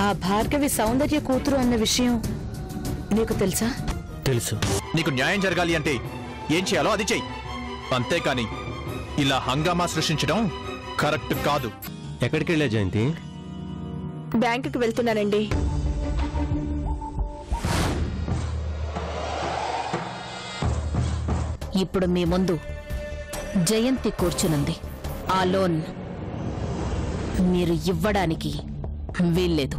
ఆ భార్గవి సౌందర్య కూతురు అన్న విషయం నీకు తెలుసా? తెలుసు. నీకు న్యాయం జరగాలి అంటే ఏం చేయాలో అది చెయ్యి, అంతేకాని ఇలా హంగామా సృష్టించడం కరెక్ట్ కాదు. ఎక్కడికి వెళ్ళా జయంతి? బ్యాంకుకి వెళ్తున్నానండి. ఇప్పుడు మీ ముందు జయంతి కూర్చునుంది. ఆ లోన్ మీరు ఇవ్వడానికి వీల్లేదు.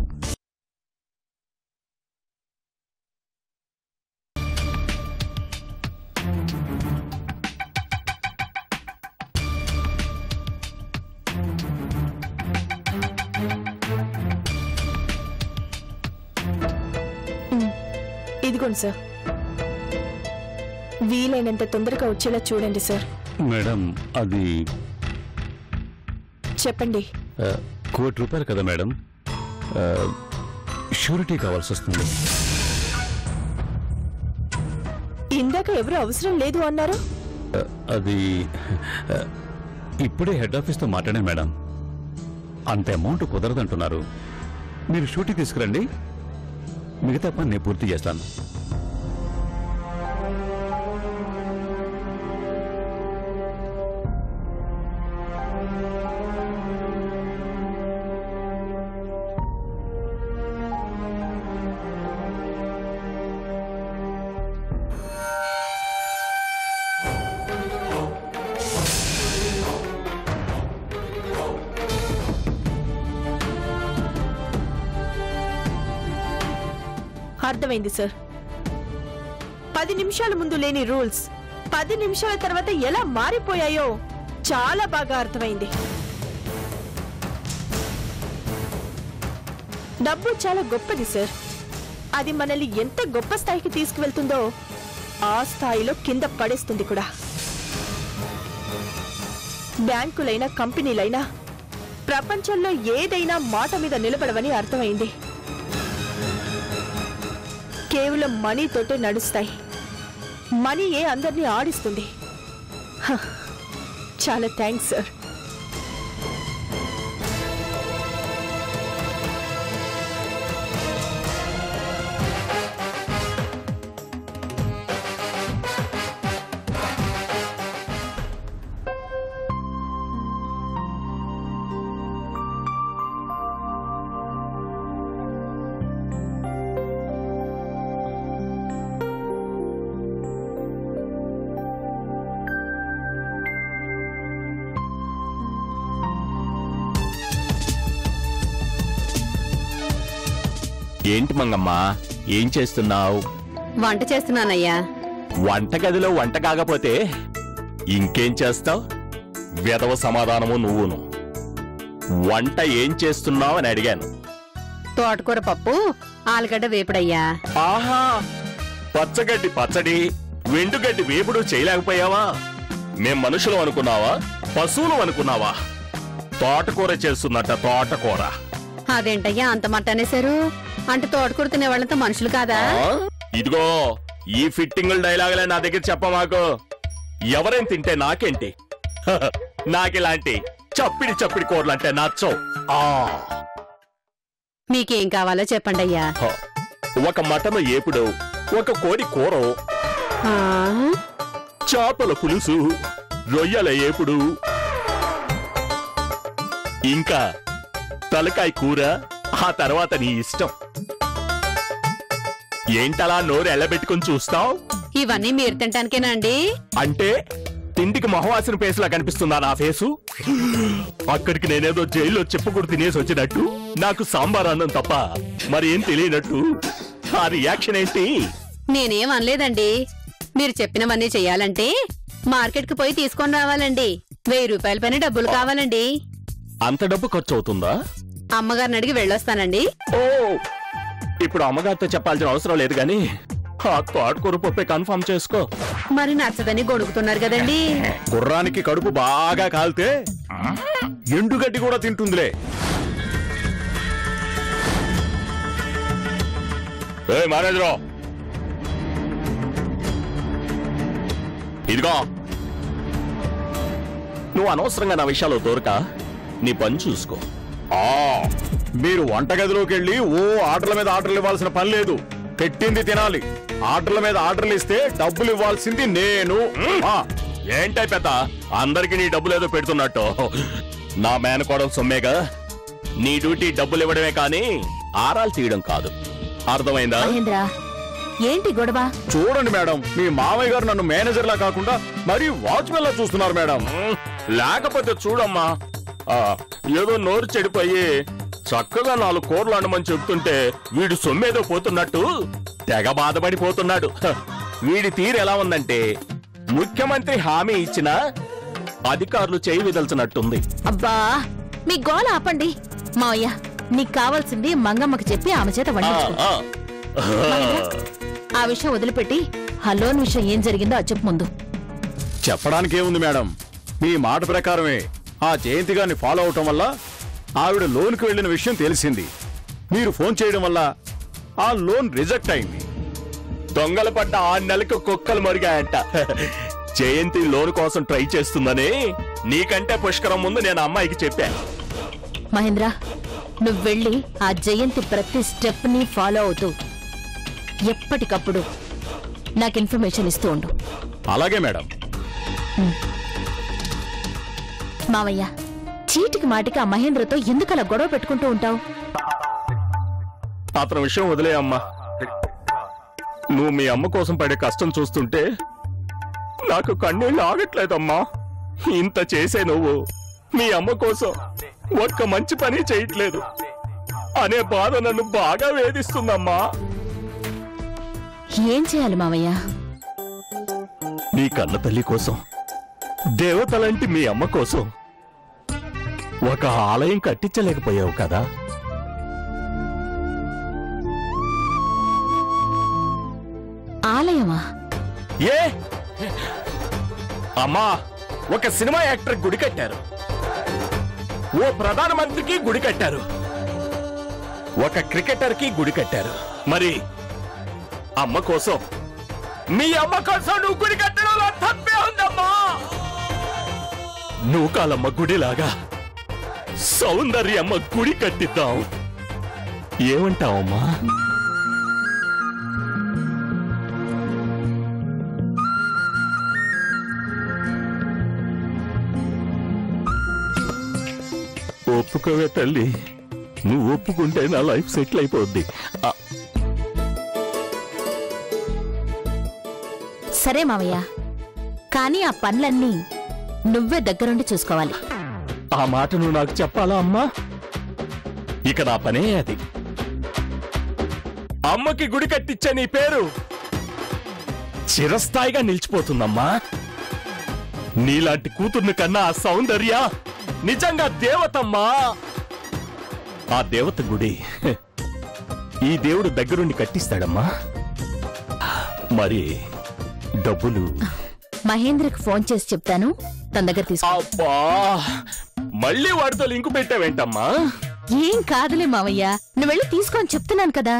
ఇదిగోండి సార్, వీలైనంత తొందరగా వచ్చేలా చూడండి సార్. మేడం అది చెప్పండి. ₹1,00,00,000 కదా మేడం, షూరిటీ కావాల్సి వస్తుంది. ఇందాక ఎవరు అవసరం లేదు అన్నారు. అది ఇప్పుడే హెడ్ ఆఫీస్తో మాట్లాడాను మేడం, అంత అమౌంట్ కుదరదంటున్నారు. మీరు షూరిటీ తీసుకురండి, మిగతా పని నేను పూర్తి చేస్తాను. అర్థమైంది సార్. 10 నిమిషాల ముందు లేని రూల్స్ 10 నిమిషాల తర్వాత ఎలా మారిపోయాయో చాలా బాగా అర్థమైంది. డబ్బు చాలా గొప్పది సార్. అది మనల్ని ఎంత గొప్ప స్థాయికి తీసుకువెళ్తుందో ఆ స్థాయిలో కింద పడేస్తుంది కూడా. బ్యాంకులైనా కంపెనీలైనా ప్రపంచంలో ఏదైనా మాట మీద నిలబడవని అర్థమైంది. కేవలం మనీతోటే నడుస్తాయి. మనీయే అందరినీ ఆడిస్తుంది. చాలా థ్యాంక్స్ సార్. ఏంటి మంగమ్మా, ఏం చేస్తున్నావు? వంట చేస్తున్నానయ్యా. వంటగదిలో వంట కాకపోతే ఇంకేం చేస్తావు? వెధవ సమాధానము నువ్వును. వంట ఏం చేస్తున్నావు అని అడిగాను. తోటకూర పప్పు, ఆలుగడ్డ వేపుడయ్యా. ఆహా, పచ్చగడ్డి పచ్చడి, వెండుగడ్డి వేపుడు చేయలేకపోయావా? మేం మనుషులు అనుకున్నావా, పశువులు అనుకున్నావా? తోటకూర చేస్తున్నట్ట తోటకూర. అదేంటయ్యా అంత మాట అనేశారు? అంటే తోటకూర తినే వాళ్ళంతా మనుషులు కాదా? ఇదిగో ఈ ఫిట్టింగుల డైలాగులే నా దగ్గర చెప్పమాకు. ఎవరేం తింటే నాకేంటి? నాకిలాంటి చప్పిడి చప్పిడి కూరలంటే నచ్చవు. మీకేం కావాలో చెప్పండి అయ్యా. ఒక మటన్ ఏపుడు, ఒక కోడి కూర, చేపల పులుసు, రొయ్యల ఏపుడు, ఇంకా తలకాయ కూర. ఆ తర్వాత నీ ఇష్టం. ఏంటలా నోరు ఎల్లబెట్టుకుని చూస్తావు? ఇవన్నీ మీరు తింటానికేనా అండి? అంటే తిండికి మొహవాసిన ఫేసులా కనిపిస్తుందా నా ఫేసు? అక్కడికి నేనేదో జైల్లో చెప్పుకుడు తినేసి వచ్చినట్టు, నాకు సాంబార్ అన్నం తప్ప మరి ఏం తెలియనట్టు. ఆ రియాక్షన్ ఏంటి? నేనేం అనలేదండి. మీరు చెప్పినవన్నీ చెయ్యాలంటే మార్కెట్ కు పోయి తీసుకొని రావాలండి. ₹1000 పైన డబ్బులు కావాలండి. అంత డబ్బు ఖర్చు అవుతుందా? అమ్మగారిని అడిగి వెళ్ళొస్తానండి. ఓ, ఇప్పుడు అమ్మగారితో చెప్పాల్సిన అవసరం లేదు గాని ఆ తోటకూర పప్పే కన్ఫర్మ్ చేసుకో. మరి నచ్చదని గొడుగుతున్నారు కదండి. గుర్రానికి కడుపు బాగా కాలితే ఎండుగడ్డి కూడా తింటుందిలే. మేనేజరు, ఇదిగో నువ్వు అనవసరంగా నా విషయాలు దొరక నీ పని చూసుకో. మీరు వంటగదిలోకి వెళ్ళి ఆర్డర్ల మీద ఆర్డర్లు ఇవ్వాల్సిన పని లేదు. పెట్టింది తినాలి. ఆర్డర్ల మీద ఆర్డర్లు ఇస్తే డబ్బులు ఇవ్వాల్సింది నేను. ఏంటై పెద్ద అందరికి నీ డబ్బులు ఏదో పెడుతున్నట్టు? నా మేనకోడలు సొమ్మేగా. నీ డ్యూటీ డబ్బులు ఇవ్వడమే కానీ ఆరాలు తీయడం కాదు. అర్థమైందా? మహేంద్ర, ఏంటి గొడవ? చూడండి మేడం, మీ మామయ్య గారు నన్ను మేనేజర్ లా కాకుండా మరీ వాచ్మెన్ లా చూస్తున్నారు మేడం. లేకపోతే చూడమ్మా, ఏదో నోరు చెడిపోయి చక్కగా 4 కూరలు అండమని చెప్తుంటే వీడు సొమ్మేదో పోతున్నట్టు తెగ బాధపడిపోతున్నాడు. వీడి తీరు ఎలా ఉందంటే ముఖ్యమంత్రి హామీ ఇచ్చిన అధికారులు చేయి విదల్చినట్టుంది. అబ్బా, మీ గోల ఆపండి. మావయ్య, నీకు కావాల్సింది మంగమ్మకి చెప్పి ఆమె చేత వండించుకో. ఆ విషయం వదిలిపెట్టి ఆ లోన్ విషయం ఏం జరిగిందో అది చెప్పు ముందు. చెప్పడానికి ఏముంది మేడం, మీ మాట ప్రకారమే ఆ జయంతి గారిని ఫాలో అవటం వల్ల ఆవిడ లోన్కి వెళ్లిన విషయం తెలిసింది. మీరు ఫోన్ చేయడం వల్ల ఆ లోన్ రిజెక్ట్ అయింది. దొంగలు పడ్డ 6 నెలలకు కుక్కలు మరిగాయంట. జయంతి లోన్ కోసం ట్రై చేస్తుందని నీకంటే పుష్కరం ముందు నేను అమ్మాయికి చెప్పాను. మహేంద్ర, నువ్వు వెళ్ళి ఆ జయంతి ప్రతి స్టెప్ ని ఫాలో అవుతూ ఎప్పటికప్పుడు నాకు ఇన్ఫర్మేషన్ ఇస్తూ ఉండు. అలాగే మేడం. మావయ్య, చీటికి మాటికి ఆ మహేంద్రతో ఎందుకలా గొడవ పెట్టుకుంటూ ఉంటావు? అతని విషయం వదిలే అమ్మా. నువ్వు మీ అమ్మ కోసం పడే కష్టం చూస్తుంటే నాకు కన్నీళ్ళు ఆగట్లేదమ్మా. ఇంత చేసే నువ్వు మీ అమ్మ కోసం ఒక్క మంచి పని చేయట్లేదు అనే బాధ నన్ను బాగా వేధిస్తుందమ్మా. ఏం చేయాలి మావయ్య? నీ కన్న తల్లి కోసం, దేవతలాంటి మీ అమ్మ కోసం ఒక ఆలయం కట్టించలేకపోయావు కదా? ఆలయమా? ఏ అమ్మా, ఒక సినిమా యాక్టర్ గుడి కట్టారు, ఓ ప్రధానమంత్రికి గుడి కట్టారు, ఒక క్రికెటర్ కి గుడి కట్టారు. మరి అమ్మ కోసం, మీ అమ్మ కోసం నువ్వు గుడి కట్టడంలో తప్పే ఉందమ్మా. నూకాలమ్మ గుడిలాగా సౌందర్యమ్మ గుడి కట్టిద్దాం. ఏమంటావమ్మా? ఒప్పుకోవే తల్లి, నువ్వు ఒప్పుకుంటే నా లైఫ్ సెటిల్ అయిపోద్ది. సరే మావయ్య, కానీ ఆ పనులన్నీ నువ్వే దగ్గరుండి చూసుకోవాలి. ఆ మాట నువ్వు నాకు చెప్పాలా అమ్మా? ఇక నా పనే అది. అమ్మకి గుడి కట్టించే నీ పేరు చిరస్థాయిగా నిలిచిపోతుందమ్మా. నీలాంటి కూతుర్ని కన్నా ఆ సౌందర్య నిజంగా దేవతమ్మా. ఆ దేవత గుడి ఈ దేవుడు దగ్గరుండి కట్టిస్తాడమ్మా. మరి డబ్బులు మహేంద్రకు ఫోన్ చేసి చెప్తాను, తన దగ్గర తీసుకో. అబ్బా, మళ్ళీ వాడితో లింకు పెట్టావేంటమ్మా? ఏం కాదులే మావయ్య, నువ్వు వెళ్ళి తీసుకొని చెప్తున్నాను కదా.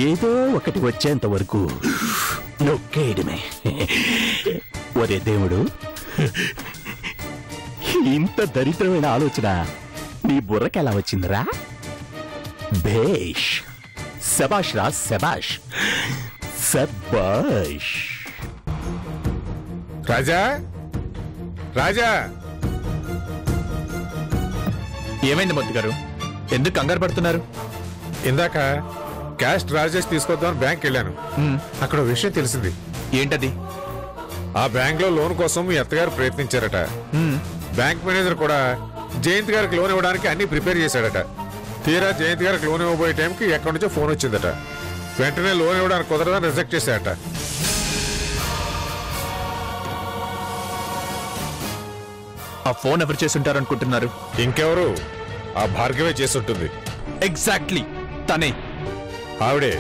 ఏదో ఒకటి వచ్చేంత వరకు నొక్కేయడమే. ఒరే దేవుడు, ఇంత దరిద్రమైన ఆలోచన నీ బుర్రకి ఎలా వచ్చిందిరా? బేష్, శబాష్ రా, శబాష్, శబాష్. రాజా, రాజా, ఏమైంది మొద్దు గారు? ఎందుకు కంగారు పడుతున్నారు? ఇందాక క్యాష్ డ్రా చేసి తీసుకొద్దామని బ్యాంక్ వెళ్ళాను. అక్కడ విషయం తెలిసింది. ఏంటది? ఆ బ్యాంక్ లో లోన్ కోసం మీ అత్తగారు ప్రయత్నించారట. బ్యాంక్ మేనేజర్ కూడా జయంత్ గారికి లోన్ ఇవ్వడానికి అన్ని ప్రిపేర్ చేశాడట. తీరా జయంత్ గారికి లోన్ ఇవ్వబోయే టైంకి ఎక్కడి నుంచో ఫోన్ వచ్చిందట. వెంటనే లోన్ ఇవ్వడానికి కుదరదని రిజెక్ట్ చేశాడట. ఆ ఫోన్ ఎవరు చేసి ఉంటారనుకుంటున్నారు? ఇంకెవరు? ఆ భార్గవే చేసుంటుంది. ఎగ్జాక్ట్లీ తనే. ఆవిడే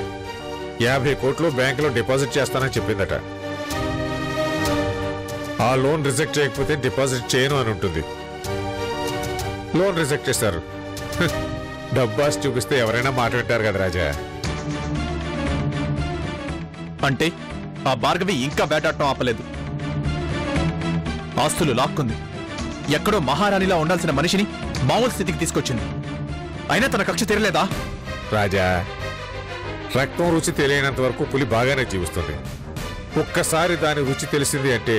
50 కోట్లు బ్యాంకులో డిపాజిట్ చేస్తానని చెప్పిందట. ఆ లోన్ రిజెక్ట్ చేయకపోతే డిపాజిట్ చేయను అని ఉంటుంది. లోన్ రిజెక్ట్ చేశారు. డబ్బాస్ చూపిస్తే ఎవరైనా మాట్లాడతారు కదా రాజా. అంటే ఆ భార్గవి ఇంకా వేటాడటం ఆపలేదు. ఆస్తులు లాక్కుంది. ఎక్కడో మహారాణిలా ఉండాల్సిన మనిషిని మామూలు స్థితికి తీసుకొచ్చింది. అయినా తన కక్ష తీరలేదా? రాజా, రక్తం రుచి తెలియనంత వరకు పులి బాగానే జీవిస్తుంది. ఒక్కసారి దాని రుచి తెలిసింది అంటే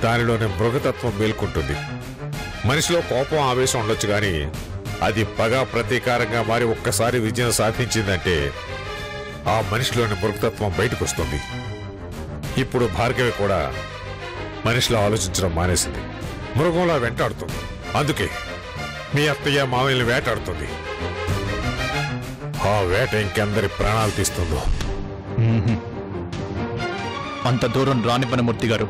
దానిలోనే మృగతత్వం మేల్కొంటుంది. మనిషిలో కోపం ఆవేశం ఉండొచ్చు కానీ అది పగ ప్రతీకారంగా మారి ఒక్కసారి విజయం సాధించిందంటే ఆ మనిషిలోని మృగతత్వం బయటకు వస్తుంది. ఇప్పుడు భార్గవి కూడా మనిషిలో ఆలోచించడం మానేసింది. మృగంలా వెంటాడుతుంది. అందుకే మీ అత్తయ్య మామయ్యని వేటాడుతుంది. ఆ వేట ఇంకెందరి ప్రాణాలు తీస్తుందో. అంత దూరం రానివ్వని మూర్తి గారు.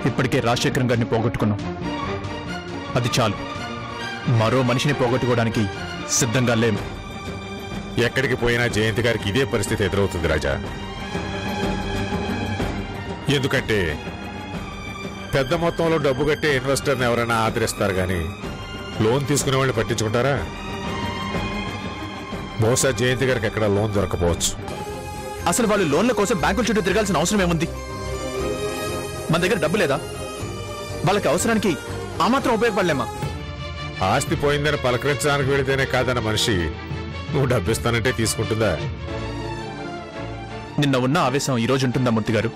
ఇప్పటికే రాజశేఖరం గారిని పోగొట్టుకున్నాం. అది చాలు. మరో మనిషిని పోగొట్టుకోవడానికి సిద్ధంగా లేము. ఎక్కడికి పోయినా జయంతి గారికి ఇదే పరిస్థితి ఎదురవుతుంది రాజా. ఎందుకంటే పెద్ద మొత్తంలో డబ్బు కట్టే ఇన్వెస్టర్ని ఎవరైనా ఆదరిస్తారు కానీ లోన్ తీసుకునే వాళ్ళని పట్టించుకుంటారా? బహుశా జయంతి గారికి ఎక్కడ లోన్ దొరకపోవచ్చు. అసలు వాళ్ళు లోన్ల కోసం బ్యాంకుల చుట్టూ తిరగాల్సిన అవసరం ఏముంది? మన దగ్గర డబ్బు లేదా? వాళ్ళకి అవసరానికి ఆ మాత్రం ఉపయోగపడలేమా? ఆస్తి పోయిందని పలకరించడానికి వెళితేనే కాదన్న మనిషి నువ్వు డబ్బిస్తానంటే తీసుకుంటుందా? నిన్న ఉన్న ఆవేశం ఈ రోజు ఉంటుందా మూర్తి గారు?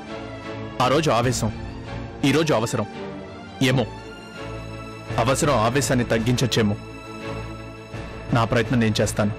ఆ రోజు ఆవేశం, ఈ రోజు అవసరం. ఏమో, అవసరం ఆవేశాన్ని తగ్గించొచ్చేమో. నా ప్రయత్నం నేను చేస్తాను.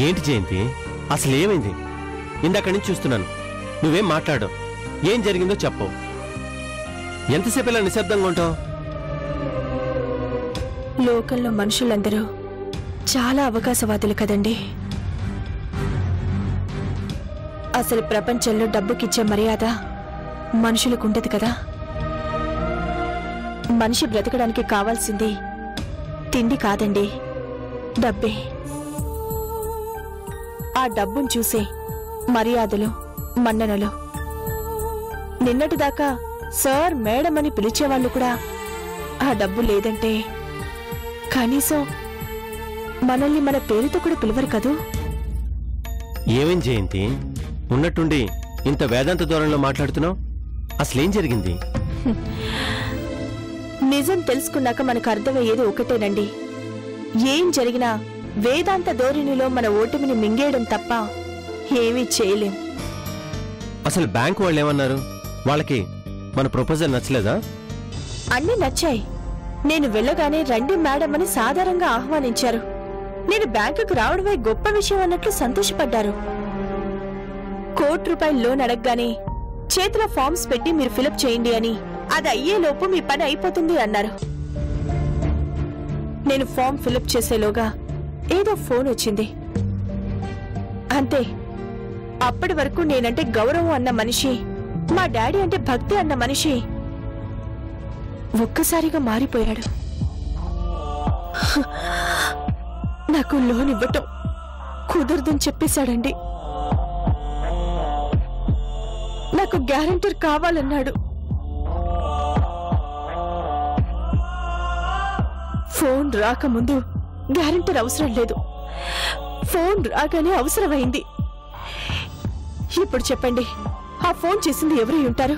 ఏంటి జయంతి, అసలు ఏమైంది? ఇందాక నుంచి చూస్తున్నాను, నువ్వేం మాట్లాడవు. ఏం జరిగిందో చెప్పవు. ఎంతసేపు ఇలా నిశ్శబ్దంగా ఉంటావు? లోకంలో మనుషులందరూ చాలా అవకాశవాదులు కదండి. అసలు ప్రపంచంలో డబ్బుకిచ్చే మర్యాద మనుషులకు ఉండదు కదా. మనిషి బ్రతకడానికి కావాల్సింది తిండి కాదండి, డబ్బే. ఆ డబ్బును చూసే మర్యాదలు, మన్ననలు. నిన్నటిదాకా సార్, మేడం అని పిలిచేవాళ్ళు కూడా ఆ డబ్బు లేదంటే కనీసం మనల్ని మన పేరుతో కూడా పిలవరు కదూ. ఏమేం జయంతి, ఉన్నట్టుండి ఇంత వేదాంత ధోరణిలో మాట్లాడుతున్నావు? అసలేం జరిగింది? నిజం తెలుసుకున్నాక మనకు అర్థమయ్యేది ఒకటేనండి. ఏం జరిగినా వేదాంత ధోరణిలో మన ఓటమిని మింగేయడం తప్ప ఏమీ చేయలేం. అసలు బ్యాంకు వాళ్ళు ఏమన్నారు? వాళ్ళకి మన ప్రపోజల్ నచ్చలేదా? అన్నీ నచ్చాయి. నేను వెళ్ళగానే రండి మేడం అని సాధారణంగా ఆహ్వానించారు. నేను బ్యాంకుకు రావడమే గొప్ప విషయం అన్నట్లు సంతోషపడ్డారు. ₹1,00,00,000 లోన్ అడగగానే చేతిలో ఫార్మ్స్ పెట్టి మీరు ఫిలప్ చేయండి అని, అది అయ్యేలోపు మీ పని అయిపోతుంది అన్నారు. నేను ఫామ్ ఫిలప్ చేసేలోగా ఏదో ఫోన్ వచ్చింది. అంతే. అప్పటి వరకు నేనంటే గౌరవం అన్న మనిషి, మా డాడీ అంటే భక్తి అన్న మనిషి ఒక్కసారిగా మారిపోయాడు. నాకు లోన్ ఇవ్వటం కుదరదని చెప్పేశాడండి. నాకు గ్యారంటర్ కావాలన్నాడు. ఫోన్ రాకముందు గ్యారంటర్ అవసరం లేదు, ఫోన్ రాగానే అవసరమైంది. ఇప్పుడు చెప్పండి, ఆ ఫోన్ చేసింది ఎవరై ఉంటారు?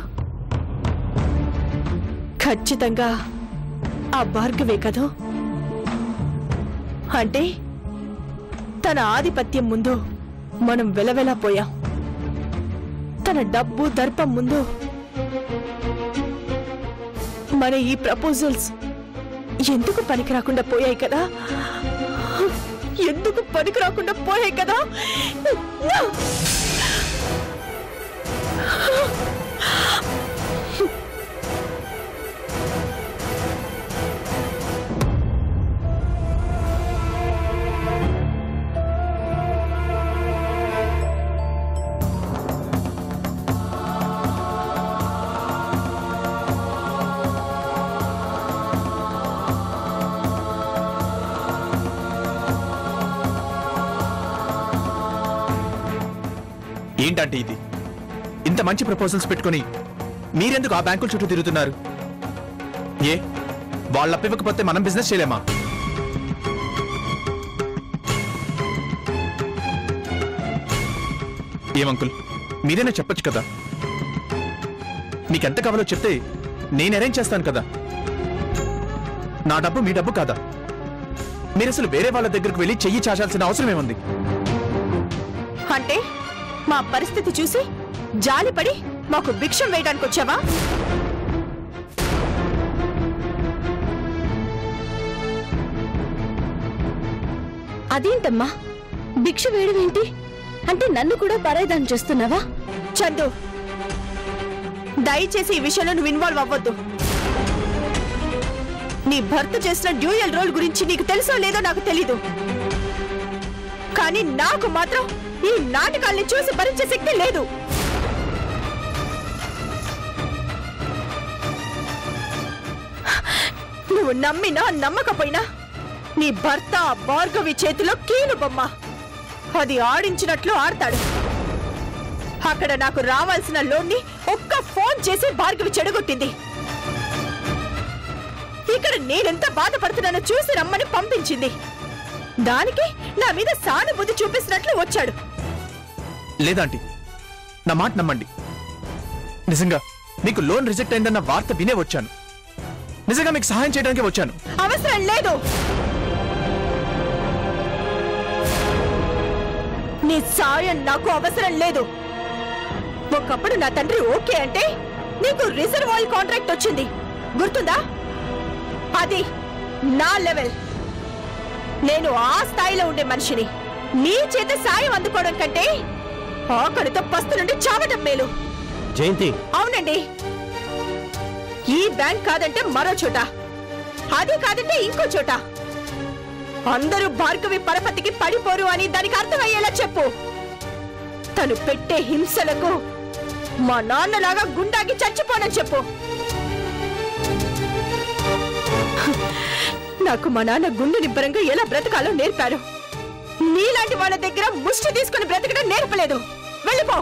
ఖచ్చితంగా ఆ భార్గవే కదా. అంటే తన ఆధిపత్యం ముందు మనం వెలవెలాపోయాం. తన డబ్బు దర్పం ముందు మన ఈ ప్రపోజల్స్ ఎందుకు పనికి రాకుండా పోయాయి కదా, ఎందుకు పనికి రాకుండా పోయాయి కదా. ఏంటంటే ఇది? ఇంత మంచి ప్రపోజల్స్ పెట్టుకుని మీరెందుకు ఆ బ్యాంకుల చుట్టూ తిరుగుతున్నారు? ఏ వాళ్ళు అప్పివ్వకపోతే మనం బిజినెస్ చేయలేమా? ఏమంకుల్, మీరేనా చెప్పొచ్చు కదా. మీకెంత కావాలో చెప్తే నేను అరేంజ్ చేస్తాను కదా. నా డబ్బు మీ డబ్బు కాదా? మీరు అసలు వేరే వాళ్ళ దగ్గరకు వెళ్ళి చెయ్యి చాచాల్సిన అవసరం ఏముంది? అంటే మా పరిస్థితి చూసి జాలిపడి మాకు భిక్షం వేయడానికి వచ్చావా? అదేంటమ్మా భిక్ష వేయడం ఏంటి? అంటే నన్ను కూడా పరాయిదాన్ని చేస్తున్నావా? చందు, దయచేసి ఈ విషయంలో నువ్వు ఇన్వాల్వ్ అవ్వద్దు. నీ భర్త చేసిన డ్యూయల్ రోల్ గురించి నీకు తెలుసో లేదో నాకు తెలీదు, కానీ నాకు మాత్రం ఈ నాటకాల్ని చూసి భరించే శక్తి లేదు. నువ్వు నమ్మినా నమ్మకపోయినా నీ భర్త భార్గవి చేతిలో కీలు బొమ్మ. అది ఆడించినట్లు ఆడతాడు. అక్కడ నాకు రావాల్సిన లోన్ని ఒక్క ఫోన్ చేసి భార్గవి చెడగొట్టింది. ఇక్కడ నేనెంత బాధపడుతున్నానో చూసి రమ్మని పంపించింది. దానికి నా మీద సానుభూతి చూపిస్తున్నట్లు వచ్చాడు. లేదంటే నా మాట నమ్మండి. నిజంగా మీకు లోన్ రిజెక్ట్ అయిందన్న వార్త వినే వచ్చాను. నిజంగా మీకు సహాయం చేయడానికి వచ్చాను. అవసరం లేదు. నీ సాయం నాకు అవసరం లేదు. ఒకప్పుడు నా తండ్రి ఓకే అంటే నీకు రిజర్వ్ ఆయిల్ కాంట్రాక్ట్ వచ్చింది, గుర్తుందా? అది నా లెవెల్. నేను ఆ స్థాయిలో ఉండే మనిషిని. నీ చేత సాయం అందుకోవడం కంటే ఆకలితో పస్తు నుండి చావటం మేలు. జయంతి, అవునండి. ఈ బ్యాంక్ కాదంటే మరో చోట, అది కాదంటే ఇంకో చోట. అందరూ భార్గవి పరపతికి పడిపోరు అని దానికి అర్థమయ్యేలా చెప్పు. తను పెట్టే హింసలకు మా నాన్నలాగా గుండాకి చచ్చిపోనని చెప్పు. నాకు మా నాన్న గుండె నిబ్బరంగా ఎలా బ్రతకాలో నేర్పారు. నీలాంటి వాళ్ళ దగ్గర ముష్టి తీసుకుని బ్రతకడం నేర్పలేదు. వెళ్ళిపో.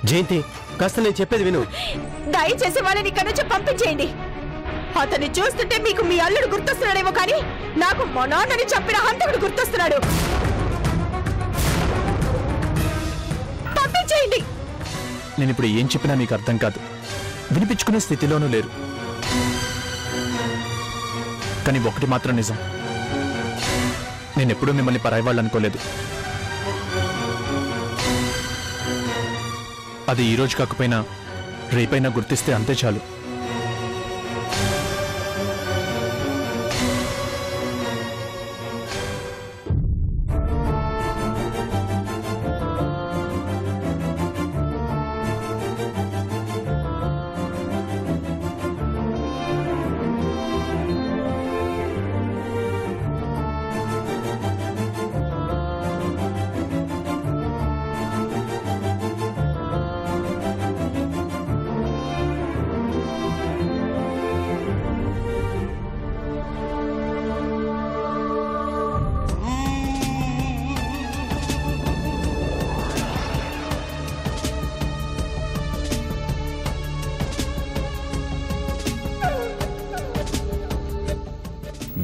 జయంతి, కాస్త నేను చెప్పేది విను. దయచేసి వాళ్ళని ఇక్కడి నుంచి పంపించేయండి. అతన్ని చూస్తుంటే మీకు మీ అల్లుడు గుర్తొస్తున్నాడేమో, కానీ నాకు మా నాన్నని చంపిన హంతకుడు గుర్తొస్తున్నాడు. పంపించేయండి. నేను ఇప్పుడు ఏం చెప్పినా మీకు అర్థం కాదు, వినిపించుకునే స్థితిలోనూ లేరు. కానీ ఒకటి మాత్రం నిజం, నేనెప్పుడూ మిమ్మల్ని పరాయి వాళ్ళు అనుకోలేదు. అది ఈ రోజు కాకపోయినా రేపైనా గుర్తిస్తే అంతే చాలు.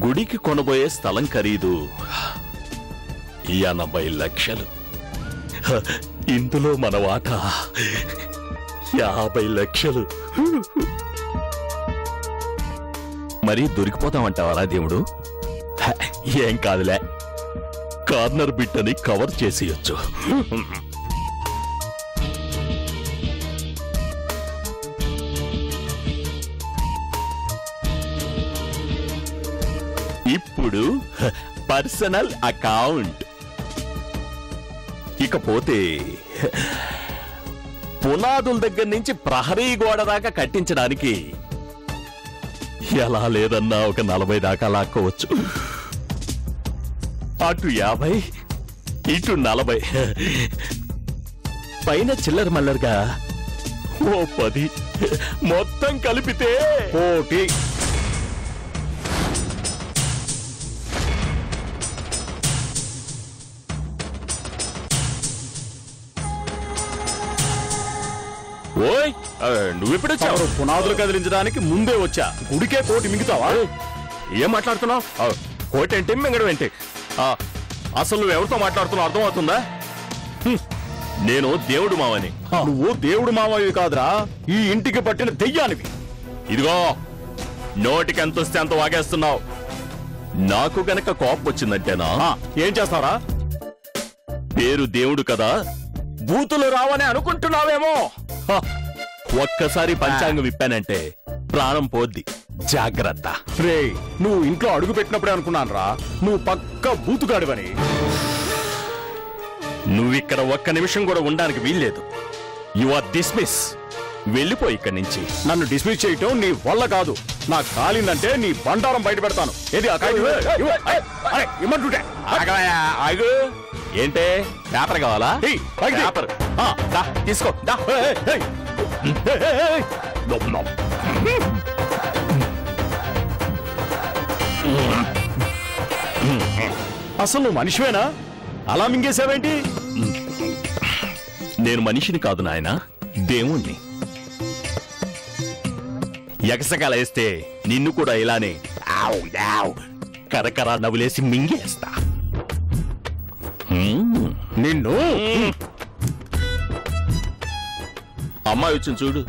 గుడికి కొనబోయే స్థలం ఖరీదు 80 లక్షలు. ఇందులో మన వాటా 50 లక్షలు. మరి దొరికిపోతామంటావరా దేవుడు? ఏం కాదులే, కార్నర్ బిట్టని కవర్ చేసేయచ్చు. ఇప్పుడు పర్సనల్ అకౌంట్. ఇకపోతే పునాదుల దగ్గర నుంచి ప్రహరీ గోడ దాకా కట్టించడానికి ఎలా లేదన్నా ఒక 40 దాకా లాక్కోవచ్చు. అటు 50, ఇటు 40, పైన చిల్లర మల్లరుగా ఓ 10, మొత్తం కలిపితే 1. ఓయ్ నువ్వెప్పుడు వచ్చావు? పునాదులు కదిలించడానికి ముందే వచ్చా. గుడికే 1 మిగుతావా? ఏం మాట్లాడుతున్నావు? కోటి ఏంటి, మింగడం ఏంటి? అసలు నువ్వెవరితో మాట్లాడుతున్నావు అర్థమవుతుందా? నేను దేవుడు మావని. నువ్వు దేవుడు మావయ్య కాదురా, ఈ ఇంటికి పట్టిన దెయ్యానివి. ఇదిగో, నోటికి ఎంత వస్తే అంత వాగేస్తున్నావు. నాకు గనక కోపం వచ్చిందంటేనా ఏం చేస్తారా? పేరు దేవుడు కదా, బూతులు రావని అనుకుంటున్నావేమో. ఒక్కసారి పంచాంగం విప్పానంటే ప్రాణం పోద్ది, జాగ్రత్త. రే, నువ్వు ఇంట్లో అడుగు పెట్టినప్పుడే అనుకున్నాను రా నువ్వు పక్క బూతుగాడివని. నువ్విక్కడ ఒక్క నిమిషం కూడా ఉండడానికి వీల్లేదు. You are dismiss. వెళ్ళిపో ఇక్కడి నుంచి. నన్ను డిస్మిస్ చేయటం నీ వల్ల కాదు. నాకు కాలిందంటే నీ బండారం బయట పెడతాను. ఏది ఇమ్మంటుంటే ఆగు. ఏంటే, పేపర్ కావాలా? పేపర్ తీసుకో. అసలు నువ్వు మనిషివేనా? అలా మింగేశావేంటి? నేను మనిషిని కాదు నాయనా, దేవుణ్ణి. ఎగసగాల వేస్తే నిన్ను కూడా ఇలానే కరకరా నవ్వులేసి మింగేస్తా. నిన్ను అమ్మాయి వచ్చింది చూడు.